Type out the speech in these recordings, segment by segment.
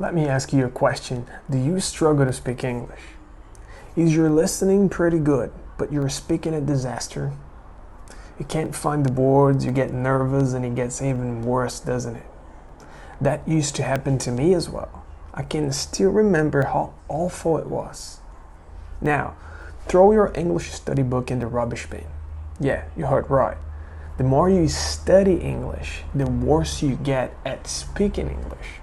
Let me ask you a question. Do you struggle to speak English? Is your listening pretty good, but your speaking a disaster? You can't find the words, you get nervous, and it gets even worse, doesn't it? That used to happen to me as well. I can still remember how awful it was. Now, throw your English study book in the rubbish bin. Yeah, you heard right. The more you study English, the worse you get at speaking English.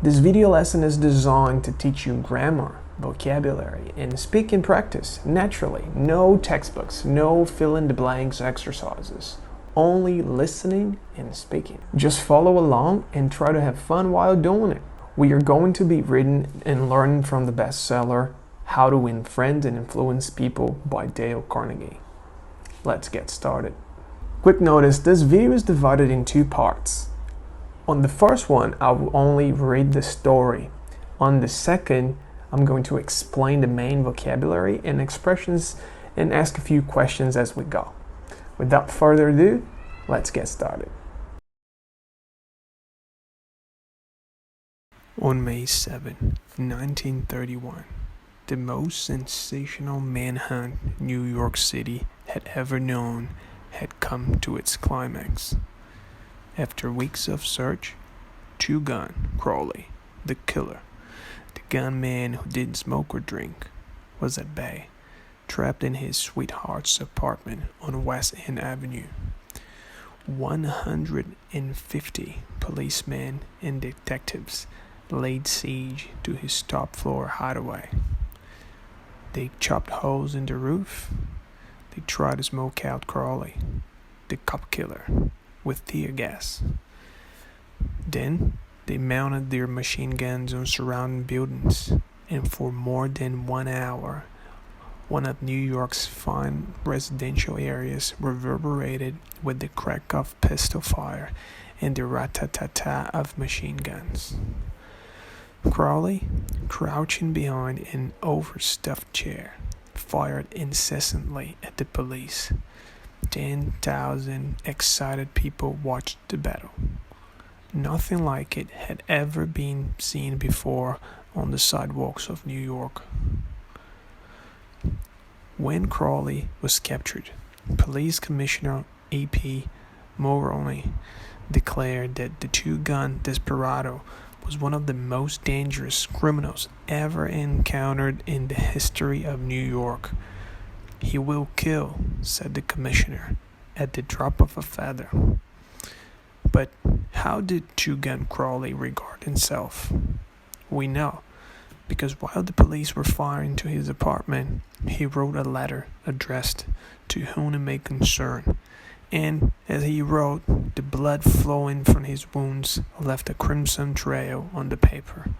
This video lesson is designed to teach you grammar, vocabulary, and speaking practice naturally. No textbooks, no fill-in-the-blanks exercises. Only listening and speaking. Just follow along and try to have fun while doing it. We are going to be reading and learning from the bestseller How to Win Friends and Influence People by Dale Carnegie. Let's get started. Quick notice, this video is divided in two parts. On the first one, I will only read the story. On the second, I'm going to explain the main vocabulary and expressions and ask a few questions as we go. Without further ado, let's get started. On May 7, 1931, the most sensational manhunt New York City had ever known had come to its climax. After weeks of search, Two-Gun Crowley, the killer, the gunman who didn't smoke or drink, was at bay, trapped in his sweetheart's apartment on West End Avenue. 150 policemen and detectives laid siege to his top-floor hideaway. They chopped holes in the roof. They tried to smoke out Crowley, the cop killer, with tear gas. Then they mounted their machine guns on surrounding buildings, and for more than 1 hour, one of New York's fine residential areas reverberated with the crack of pistol fire and the rat-tat-tat of machine guns. Crowley, crouching behind an overstuffed chair, fired incessantly at the police. 10,000 excited people watched the battle. Nothing like it had ever been seen before on the sidewalks of New York. When Crowley was captured, Police Commissioner A.P. Mulroney declared that the two-gun Desperado was one of the most dangerous criminals ever encountered in the history of New York. "He will kill," said the commissioner, "at the drop of a feather." But how did Two-Gun Crowley regard himself? We know, because while the police were firing into his apartment, he wrote a letter addressed to whom it may concern, and as he wrote, the blood flowing from his wounds left a crimson trail on the paper.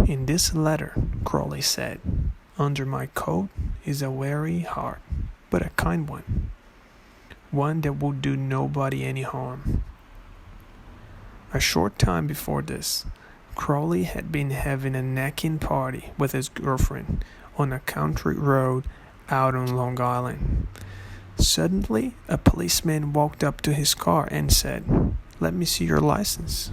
In this letter, Crowley said, "Under my coat is a wary heart, but a kind one that will do nobody any harm." A short time before this, Crowley had been having a necking party with his girlfriend on a country road out on Long Island. Suddenly, a policeman walked up to his car and said, "Let me see your license."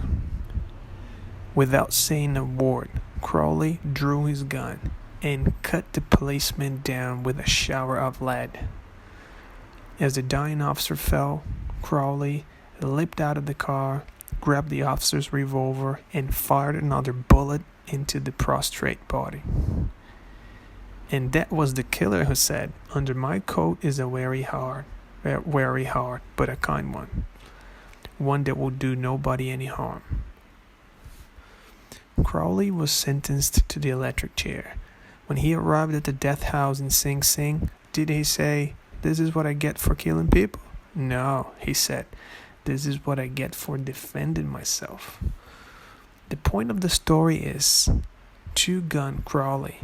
Without saying a word, Crowley drew his gun and cut the policeman down with a shower of lead. As the dying officer fell, Crowley leaped out of the car, grabbed the officer's revolver, and fired another bullet into the prostrate body. And that was the killer who said, "Under my coat is a wary heart, but a kind one that will do nobody any harm." Crowley was sentenced to the electric chair. When he arrived at the death house in Sing Sing, did he say, "This is what I get for killing people"? No, he said, "This is what I get for defending myself." The point of the story is, Two-Gun Crowley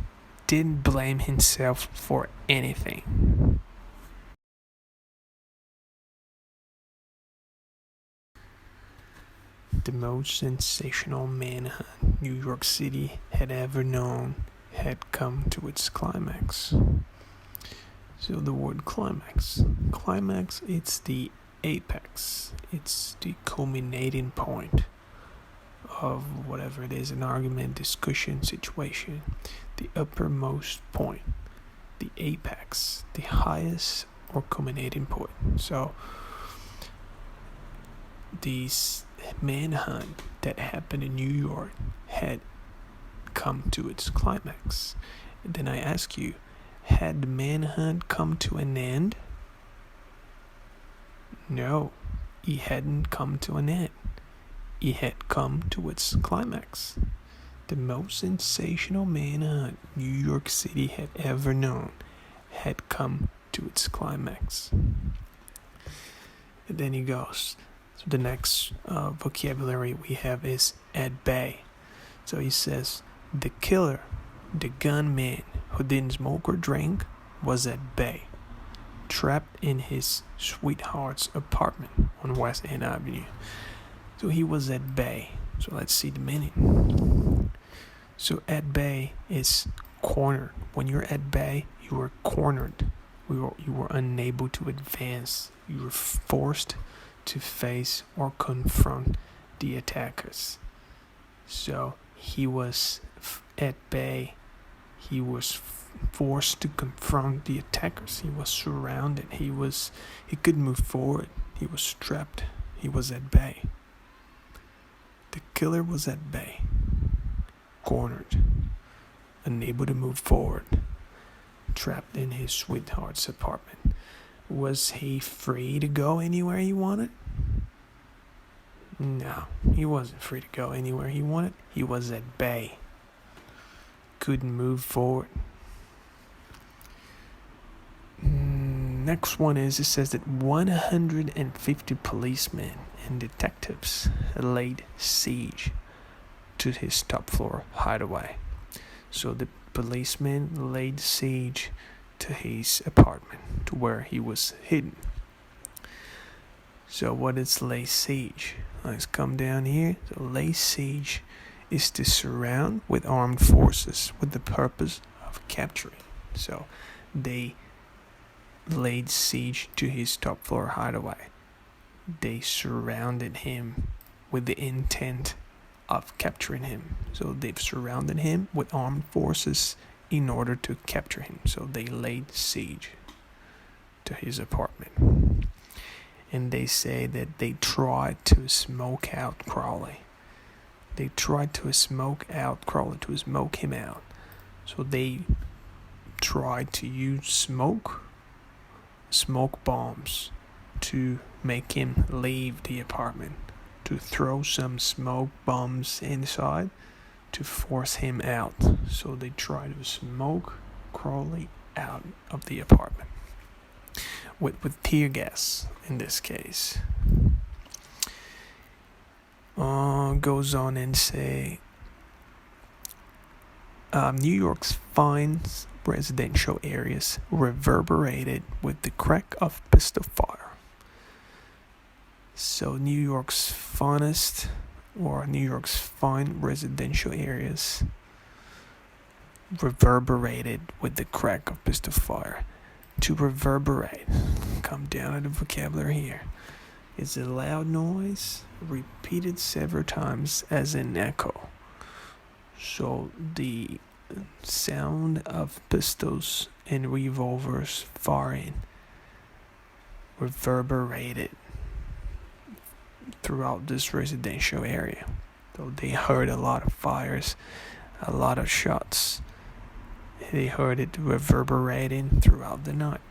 didn't blame himself for anything. The most sensational manhunt New York City had ever known had come to its climax. So the word climax, it's the apex, it's the culminating point of whatever it is, an argument, discussion, situation. The uppermost point, the apex, the highest or culminating point. So this manhunt that happened in New York had come to its climax. And then I ask you, had the manhunt come to an end? No, it hadn't come to an end. It had come to its climax. The most sensational manhunt New York City had ever known had come to its climax. And then he goes. So the next vocabulary we have is at bay. So he says, the killer, the gunman who didn't smoke or drink, was at bay, trapped in his sweetheart's apartment on West End Avenue. So he was at bay. So let's see the meaning. So at bay is cornered. When you're at bay, you were cornered. You were unable to advance. You were forced to face or confront the attackers. So he was at bay. He was forced to confront the attackers. He was surrounded. He couldn't move forward. He was trapped. He was at bay. The killer was at bay, cornered, unable to move forward, trapped in his sweetheart's apartment. Was he free to go anywhere he wanted? No, he wasn't free to go anywhere he wanted. He was at bay, couldn't move forward. Next one is, it says that 150 policemen and detectives laid siege to his top floor hideaway. So the policemen laid siege to his apartment, to where he was hidden. So what is lay siege? Let's come down here. So lay siege is to surround with armed forces with the purpose of capturing. So they laid siege to his top floor hideaway. They surrounded him with the intent of capturing him. So they've surrounded him with armed forces in order to capture him. So they laid siege to his apartment. And they say that they tried to smoke out Crowley. They tried to smoke out Crowley, to smoke him out. So they tried to use smoke bombs to make him leave the apartment, to throw some smoke bombs inside to force him out. So they tried to smoke Crowley out of the apartment with tear gas in this case. Goes on and say, New York's fine residential areas reverberated with the crack of pistol fire. So New York's finest, or New York's fine residential areas reverberated with the crack of pistol fire. To reverberate, come down to the vocabulary here, is a loud noise repeated several times as an echo. So the sound of pistols and revolvers firing reverberated throughout this residential area. So they heard a lot of fires, a lot of shots. They heard it reverberating throughout the night.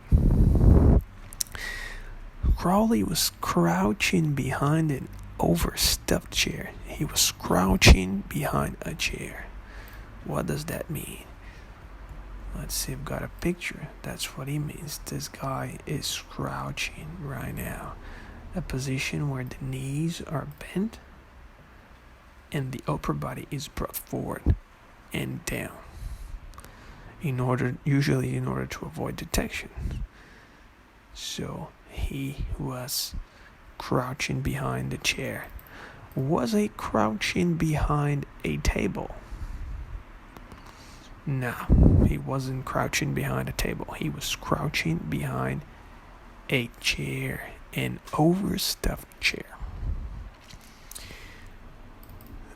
Crowley was crouching behind an overstuffed chair. He was crouching behind a chair. What does that mean? Let's see, I've got a picture. That's what he means. This guy is crouching right now. A position where the knees are bent and the upper body is brought forward and down. Usually in order to avoid detection. So he was crouching behind the chair. Was he crouching behind a table? No, he wasn't crouching behind a table. He was crouching behind a chair, an overstuffed chair.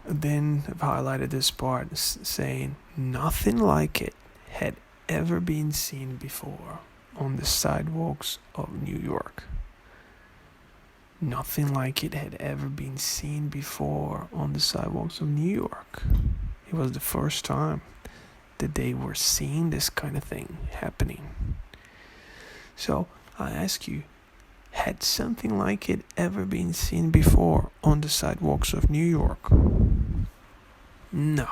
Then I've highlighted this part saying nothing like it had ever been seen before on the sidewalks of New York. Nothing like it had ever been seen before on the sidewalks of New York. It was the first time that they were seeing this kind of thing happening. So I ask you, had something like it ever been seen before on the sidewalks of New York? No,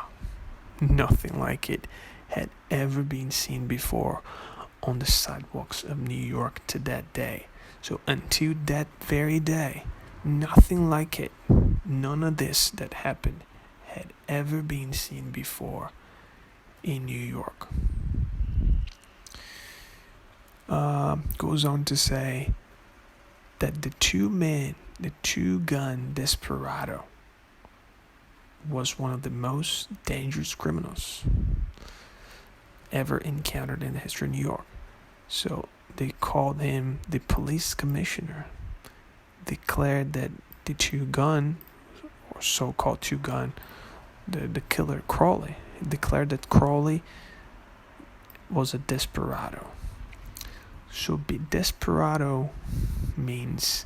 nothing like it had ever been seen before on the sidewalks of New York to that day. So until that very day, nothing like it, none of this that happened had ever been seen before in New York. Goes on to say that the two-gun Desperado was one of the most dangerous criminals ever encountered in the history of New York. So they called him the police commissioner, declared that the two-gun, or so-called two-gun, the killer Crowley, declared that Crowley was a desperado. So desperado means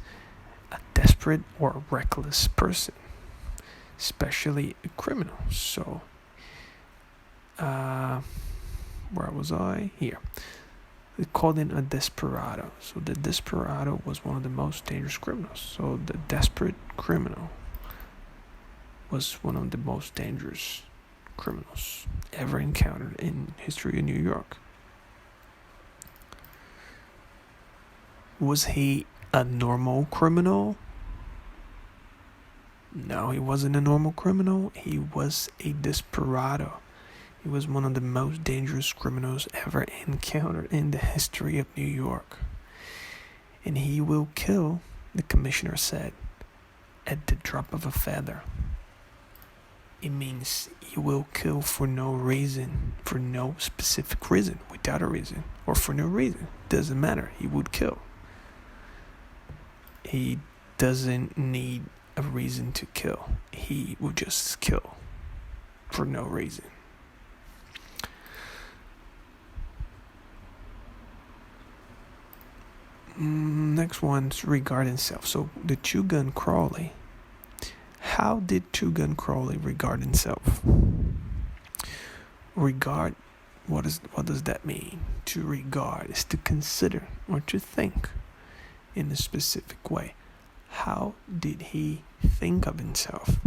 a desperate or reckless person, especially a criminal. So, where was I? Here. They called him a desperado. So the desperado was one of the most dangerous criminals. So the desperate criminal was one of the most dangerous criminals ever encountered in history of New York. Was he a normal criminal? No, he wasn't a normal criminal. He was a desperado. He was one of the most dangerous criminals ever encountered in the history of New York. And he will kill, the commissioner said, at the drop of a feather. It means he will kill for no reason, for no specific reason, without a reason, or for no reason. Doesn't matter, he would kill. He doesn't need a reason to kill. He will just kill for no reason. Next one's regarding self. So the two-gun Crowley. How did two-gun Crowley regard himself? Regard, what does that mean? To regard is to consider or to think in a specific way. How did he think of himself?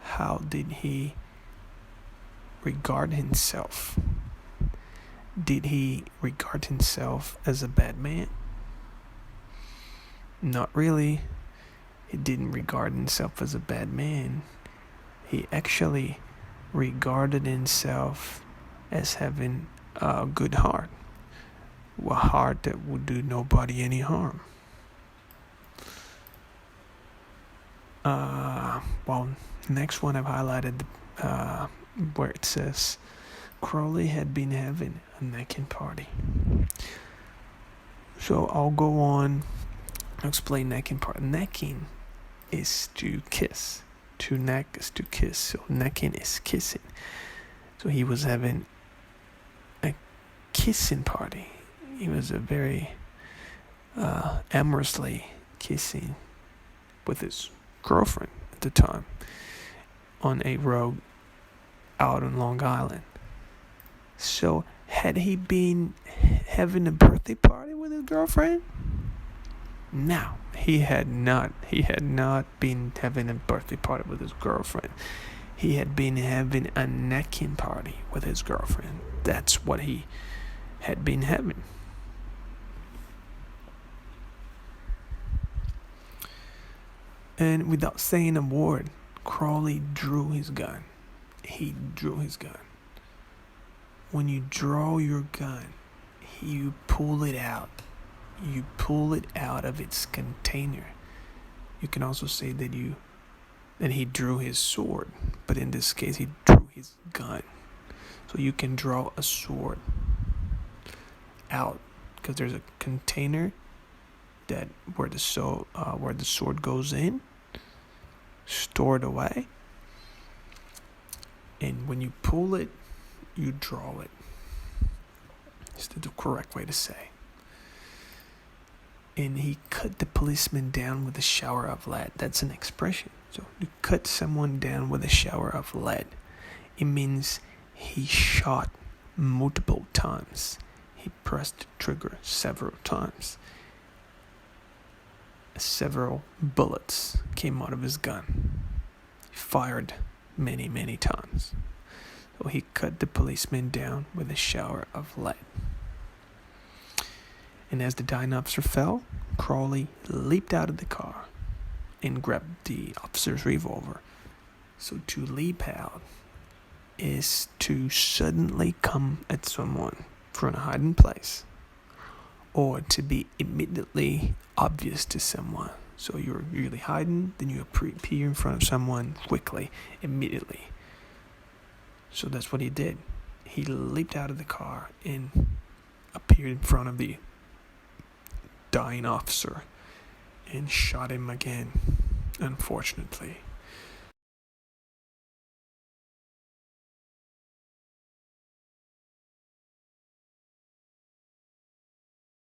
How did he regard himself? Did he regard himself as a bad man? Not really. He didn't regard himself as a bad man. He actually regarded himself as having a good heart. A heart that would do nobody any harm. Next one I've highlighted where it says Crowley had been having a necking party. So I'll go on to explain necking party. Necking is to kiss. To neck is to kiss. So necking is kissing. So he was having a kissing party. He was a very amorously kissing with his girlfriend at the time on a road out on Long Island. So had he been having a birthday party with his girlfriend? No, he had not. He had not been having a birthday party with his girlfriend. He had been having a necking party with his girlfriend. That's what he had been having. And without saying a word, Crowley drew his gun. He drew his gun. When you draw your gun, you pull it out. You pull it out of its container. You can also say that he drew his sword, but in this case he drew his gun. So you can draw a sword out because there's a container that where the sword goes in, stored away. And when you pull it, you draw it. It's the correct way to say. And he cut the policeman down with a shower of lead. That's an expression. So to cut someone down with a shower of lead, it means he shot multiple times. He pressed the trigger several times. Several bullets came out of his gun. He fired many, many times. So he cut the policeman down with a shower of lead. And as the dying officer fell, Crawley leaped out of the car and grabbed the officer's revolver. So to leap out is to suddenly come at someone from a hiding place, or to be immediately obvious to someone. So you're really hiding, then you appear in front of someone quickly, immediately. So that's what he did. He leaped out of the car and appeared in front of the dying officer and shot him again, unfortunately.